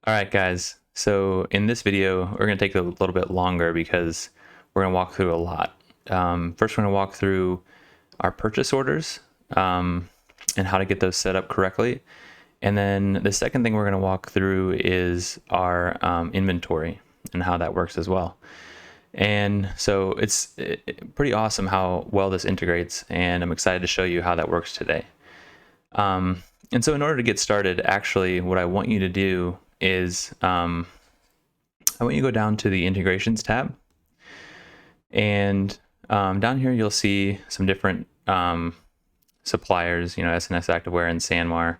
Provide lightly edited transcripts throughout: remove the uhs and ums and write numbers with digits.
All right, guys. So in this video, we're going to take a little bit longer because we're going to walk through a lot. First, we're going to walk through our purchase orders and how to get those set up correctly. And then the second thing we're going to walk through is our inventory and how that works as well. And so it's pretty awesome how well this integrates, and I'm excited to show you how that works today. And so in order to get started, actually, what I want you to do is I want you to go down to the integrations tab. And down here, you'll see some different suppliers, SNS Activewear and SanMar.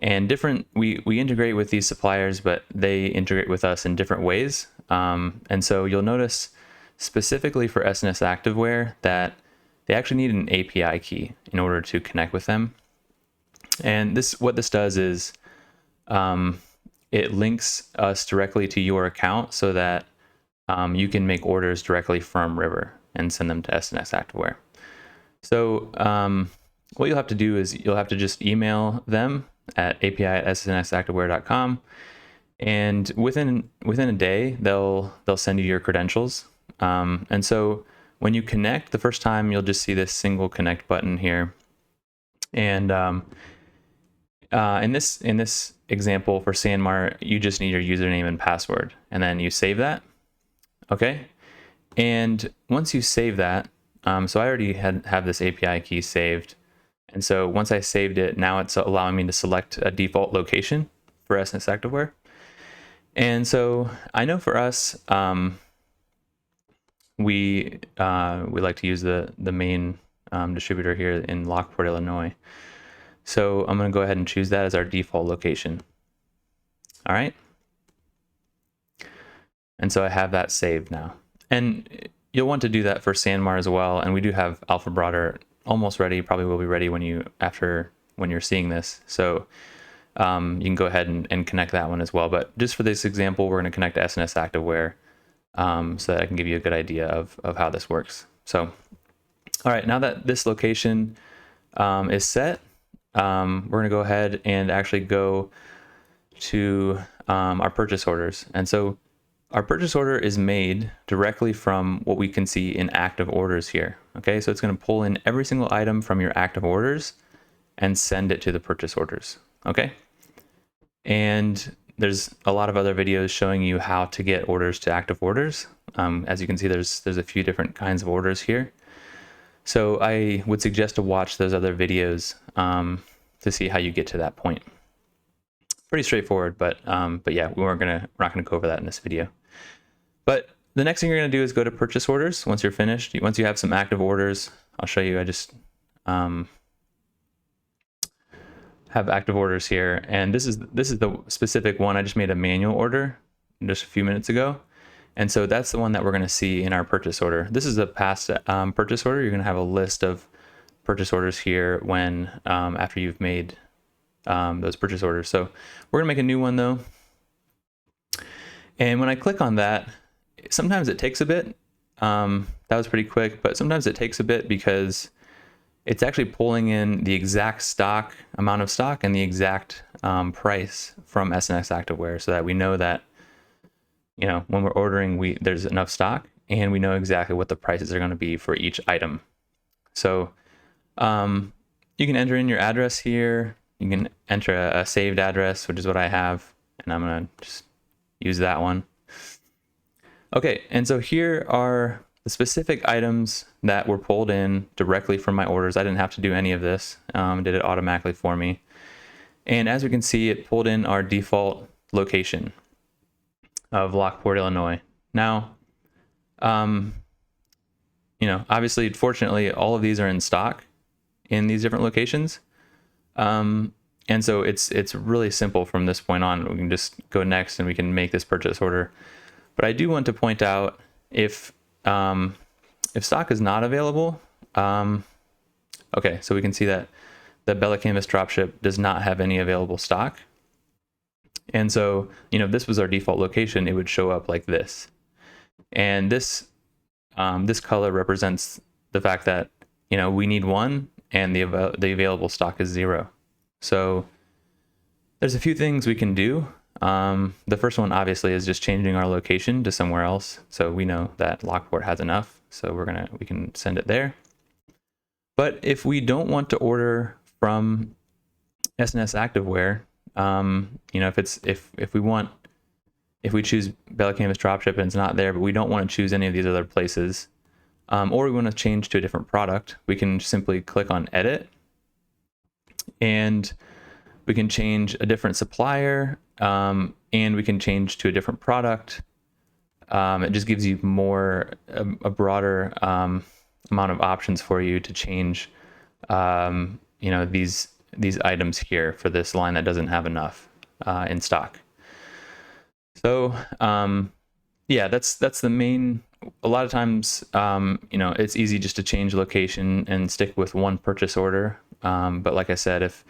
And we integrate with these suppliers, but they integrate with us in different ways. And so you'll notice specifically for SNS Activewear that they actually need an API key in order to connect with them. And what this does is it links us directly to your account so that you can make orders directly from Riverr and send them to SNS Activewear. So what you'll have to do is you'll have to just email them at api@snsactivewear.com, and within a day they'll send you your credentials. And so when you connect the first time, you'll just see this single connect button here. And in this example for SanMar, you just need your username and password, and then you save that. Okay, and once you save that, so I already have this API key saved, and so once I saved it, now it's allowing me to select a default location for SNS Activewear. And so I know for us, we like to use the main distributor here in Lockport, Illinois. So I'm going to go ahead and choose that as our default location. All right. And so I have that saved now. And you'll want to do that for SanMar as well. And we do have Alpha Broader almost ready, probably will be ready when you're seeing this. So you can go ahead and connect that one as well. But just for this example, we're going to connect to SNS Activewear so that I can give you a good idea of how this works. So, all right, now that this location is set, we're going to go ahead and actually go to our purchase orders. And so our purchase order is made directly from what we can see in active orders here. Okay, so it's going to pull in every single item from your active orders and send it to the purchase orders. Okay, and there's a lot of other videos showing you how to get orders to active orders. As you can see, there's a few different kinds of orders here. So I would suggest to watch those other videos to see how you get to that point. Pretty straightforward, but yeah, we're not gonna go over that in this video. But the next thing you're gonna do is go to purchase orders. Once you're finished, once you have some active orders, I'll show you. I just have active orders here, and this is the specific one. I just made a manual order just a few minutes ago. And so that's the one that we're going to see in our purchase order. This is a past purchase order. You're going to have a list of purchase orders here when after you've made those purchase orders. So we're going to make a new one though. And when I click on that, sometimes it takes a bit. That was pretty quick, but sometimes it takes a bit because it's actually pulling in the exact amount of stock and the exact price from SNS Activewear so that we know that when we're ordering, there's enough stock and we know exactly what the prices are going to be for each item. So you can enter in your address here. You can enter a saved address, which is what I have, and I'm going to just use that one. Okay, and so here are the specific items that were pulled in directly from my orders. I didn't have to do any of this. It did it automatically for me. And as we can see, it pulled in our default location of Lockport, Illinois. Now, obviously, fortunately, all of these are in stock in these different locations. And so it's really simple from this point on. We can just go next and we can make this purchase order. But I do want to point out if stock is not available, okay, so we can see that the Bella Canvas dropship does not have any available stock. And so, if this was our default location, it would show up like this. And this color represents the fact that, we need one and the available stock is 0. So There's a few things we can do. The first one obviously is just changing our location to somewhere else. So we know that Lockport has enough. So we can send it there. But if we don't want to order from SNS Activewear, if we choose Bella Canvas Dropship and it's not there, but we don't want to choose any of these other places, or we want to change to a different product, we can simply click on Edit, and we can change a different supplier, and we can change to a different product. It just gives you a broader amount of options for you to change, these items here for this line that doesn't have enough in stock. So yeah, that's the main. A lot of times, it's easy just to change location and stick with one purchase order. But like I said, if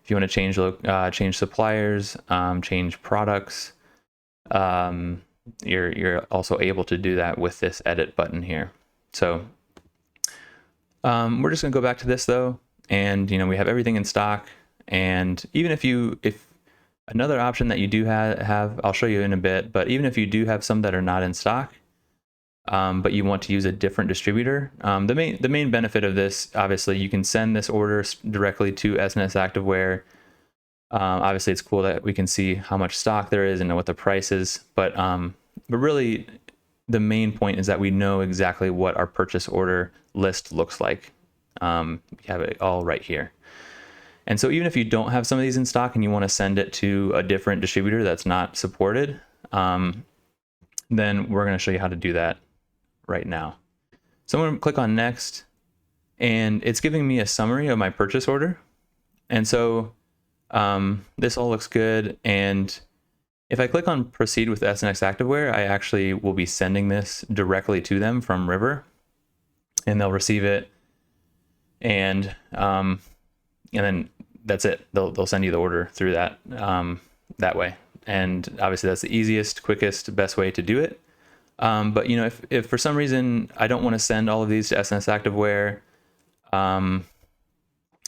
you want to change suppliers, change products, you're also able to do that with this edit button here. So we're just gonna go back to this though, and we have everything in stock. And even if another option that you do have, I'll show you in a bit, but even if you do have some that are not in stock, but you want to use a different distributor, the main benefit of this, obviously, you can send this order directly to SNS Activewear. Obviously, it's cool that we can see how much stock there is and what the price is, but really, the main point is that we know exactly what our purchase order list looks like. We have it all right here. And so even if you don't have some of these in stock and you want to send it to a different distributor that's not supported, then we're going to show you how to do that right now. So I'm going to click on Next, and it's giving me a summary of my purchase order. And so this all looks good. And if I click on Proceed with SNS Activewear, I actually will be sending this directly to them from Riverr, and they'll receive it. And then that's it. They'll send you the order through that way. And obviously that's the easiest, quickest, best way to do it. But if for some reason I don't want to send all of these to SNS Activewear,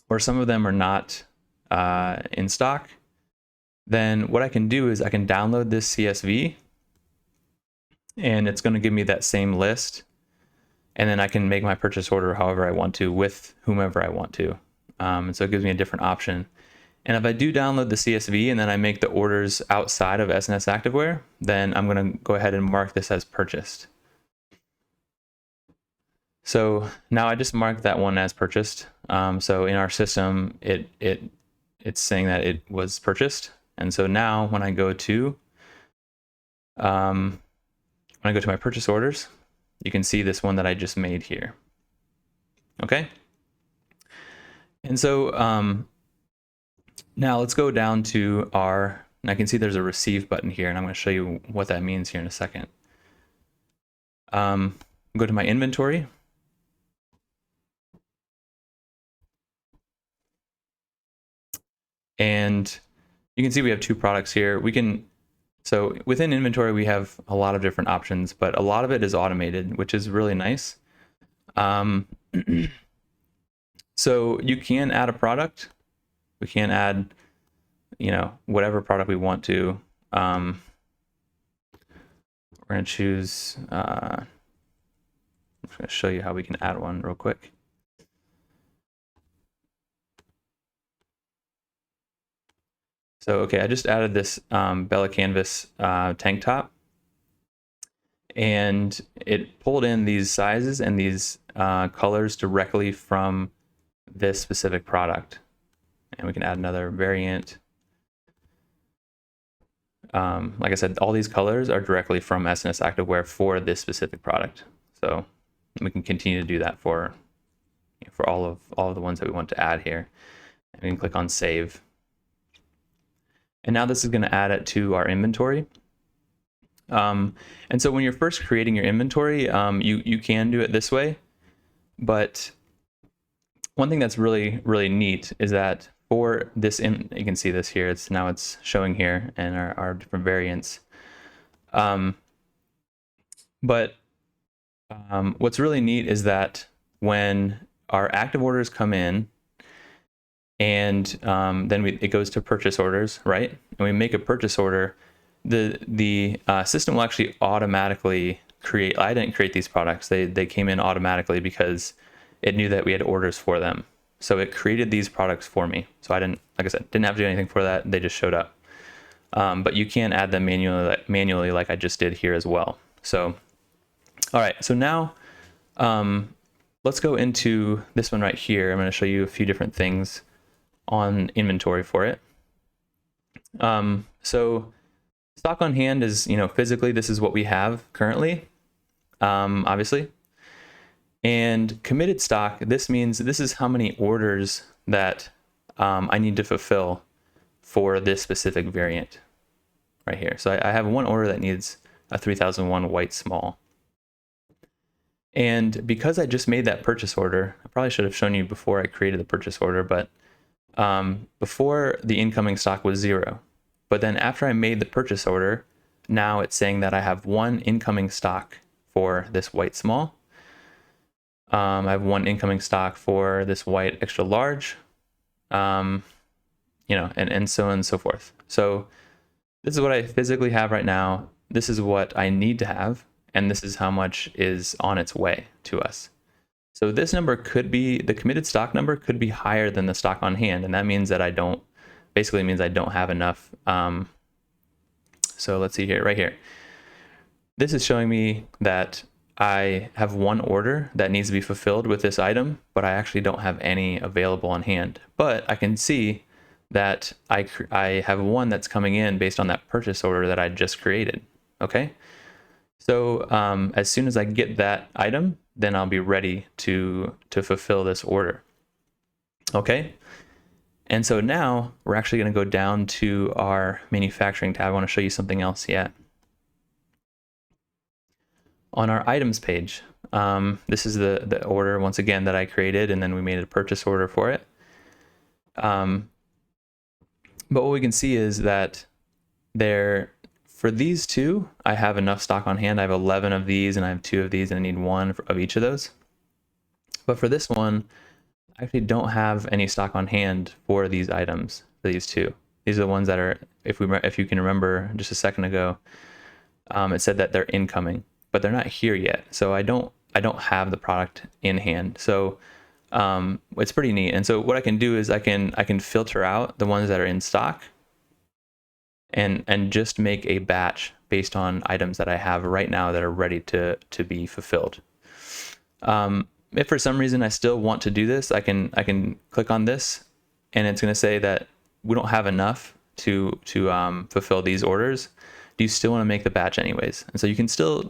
or some of them are not in stock, then what I can do is I can download this CSV, and it's going to give me that same list. And then I can make my purchase order however I want to with whomever I want to. And so it gives me a different option. And if I do download the CSV and then I make the orders outside of SNS Activewear, then I'm going to go ahead and mark this as purchased. So now I just marked that one as purchased. So in our system, it's saying that it was purchased. And so now when I go to my purchase orders, you can see this one that I just made here. Okay. And so now let's go down to and I can see there's a receive button here, and I'm going to show you what that means here in a second. Go to my inventory. And you can see we have two products here. So within inventory, we have a lot of different options, but a lot of it is automated, which is really nice. So you can add a product. We can add, whatever product we want to. We're going to choose, I'm just going to show you how we can add one real quick. So, okay, I just added this Bella Canvas tank top, and it pulled in these sizes and these colors directly from this specific product. And we can add another variant. Like I said, all these colors are directly from SNS Activewear for this specific product. So we can continue to do that for all of the ones that we want to add here. And we can click on Save. And now this is going to add it to our inventory. And so when you're first creating your inventory, you can do it this way. But one thing that's really, really neat is that for this, you can see this here, it's showing here and our different variants. But what's really neat is that when our active orders come in, and then it goes to purchase orders, right? And we make a purchase order. The system will actually automatically create. I didn't create these products. They came in automatically because it knew that we had orders for them. So it created these products for me. So I didn't, like I said, didn't have to do anything for that. They just showed up. But you can add them manually like I just did here as well. So, all right. So now let's go into this one right here. I'm going to show you a few different things on inventory for it. So stock on hand is, physically, this is what we have currently, obviously. And committed stock, this means this is how many orders that I need to fulfill for this specific variant right here. So I have one order that needs a 3001 white small. And because I just made that purchase order, I probably should have shown you before I created the purchase order, but before the incoming stock was 0. But then after I made the purchase order, now it's saying that I have one incoming stock for this white small. I have one incoming stock for this white extra large, and so on and so forth. So this is what I physically have right now. This is what I need to have, and this is how much is on its way to us. So this number could be, the committed stock number could be higher than the stock on hand, and that means that I don't have enough. So let's see here, right here. This is showing me that I have one order that needs to be fulfilled with this item, but I actually don't have any available on hand. But I can see that I have one that's coming in based on that purchase order that I just created. Okay. So as soon as I get that item, then I'll be ready to fulfill this order. Okay. And so now we're actually going to go down to our manufacturing tab. I want to show you something else yet. On our items page, this is the order once again that I created, and then we made a purchase order for it. But what we can see is that for these two, I have enough stock on hand. I have 11 of these and I have 2 of these, and I need 1 of each of those. But for this one, I actually don't have any stock on hand for these items, for these 2. These are the ones that are, if you can remember just a second ago, it said that they're incoming, but they're not here yet. So I don't have the product in hand. So it's pretty neat. And so what I can do is I can filter out the ones that are in stock and just make a batch based on items that I have right now that are ready to be fulfilled. If for some reason I still want to do this, I can click on this, and it's going to say that we don't have enough to fulfill these orders. Do you still want to make the batch anyways? And so you can still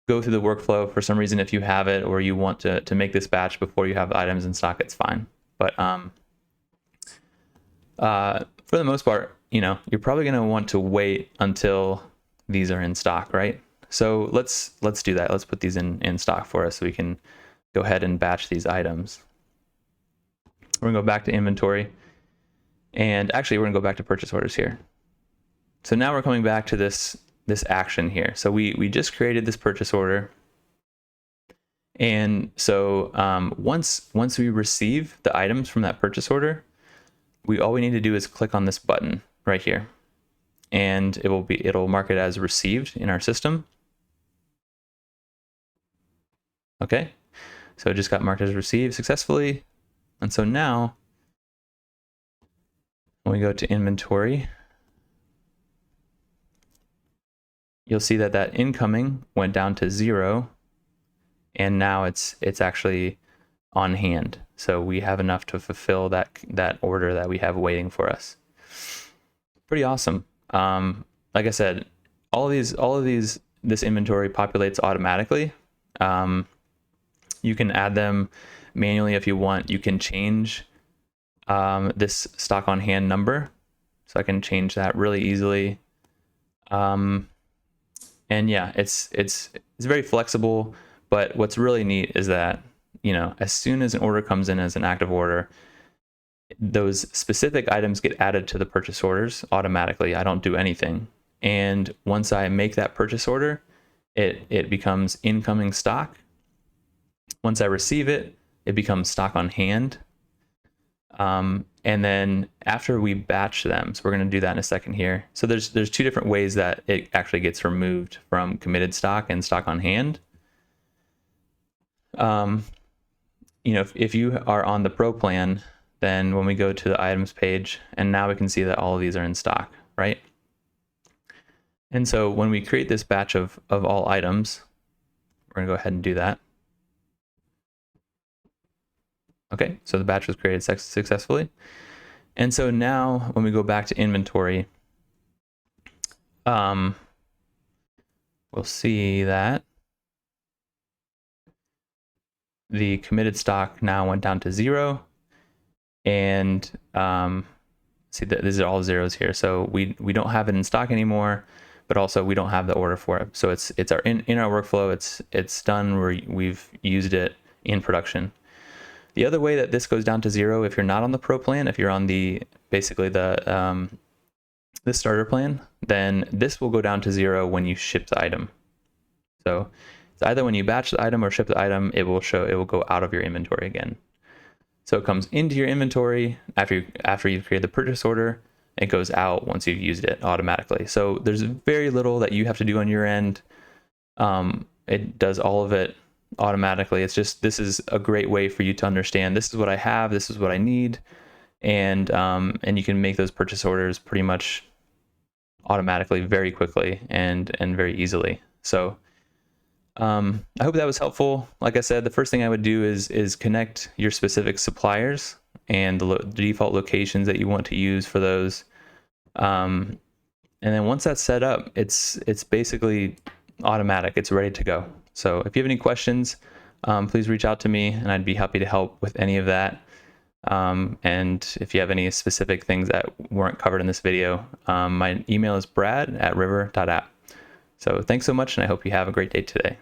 go through the workflow for some reason if you have it, or you want to make this batch before you have items in stock. It's fine. But for the most part, you're probably going to want to wait until these are in stock, right? So let's do that. Let's put these in stock for us so we can go ahead and batch these items. We're gonna go back to inventory, and actually we're gonna go back to purchase orders here. So now we're coming back to this action here. So we just created this purchase order, and so once we receive the items from that purchase order, all we need to do is click on this button right here, and it'll mark it as received in our system. Okay, so it just got marked as received successfully. And so now when we go to inventory, you'll see that incoming went down to 0, and now it's actually on hand. So we have enough to fulfill that order that we have waiting for us. Pretty awesome. Like I said, all of these, this inventory populates automatically. You can add them manually if you want. You can change this stock on hand number. So I can change that really easily. And yeah, it's very flexible, but what's really neat is that, as soon as an order comes in as an active order, those specific items get added to the purchase orders automatically. I don't do anything. And once I make that purchase order, it becomes incoming stock. Once I receive it, it becomes stock on hand. And then after we batch them, so we're going to do that in a second here. So there's two different ways that it actually gets removed from committed stock and stock on hand. You know, if you are on the Pro plan, then when we go to the items page, and now we can see that all of these are in stock, right? And so when we create this batch of all items, we're going to go ahead and do that. Okay, so the batch was created successfully. And so now when we go back to inventory, we'll see that the committed stock now went down to 0. And see that these are all zeros here. So we don't have it in stock anymore, but also we don't have the order for it. So it's our in our workflow, it's done, we've used it in production. The other way that this goes down to 0, if you're not on the Pro plan, if you're on the basically the starter plan, then this will go down to 0 when you ship the item. So it's either when you batch the item or ship the item, it will go out of your inventory again. So it comes into your inventory after you've created the purchase order. It goes out once you've used it automatically. So there's very little that you have to do on your end. It does all of it automatically. It's just, this is a great way for you to understand, this is what I have, this is what I need, and you can make those purchase orders pretty much automatically, very quickly, and very easily. So I hope that was helpful. Like I said, the first thing I would do is connect your specific suppliers and the default locations that you want to use for those. And then once that's set up, it's basically automatic. It's ready to go. So if you have any questions, please reach out to me and I'd be happy to help with any of that. And if you have any specific things that weren't covered in this video, my email is brad@riverr.app. So thanks so much, and I hope you have a great day today.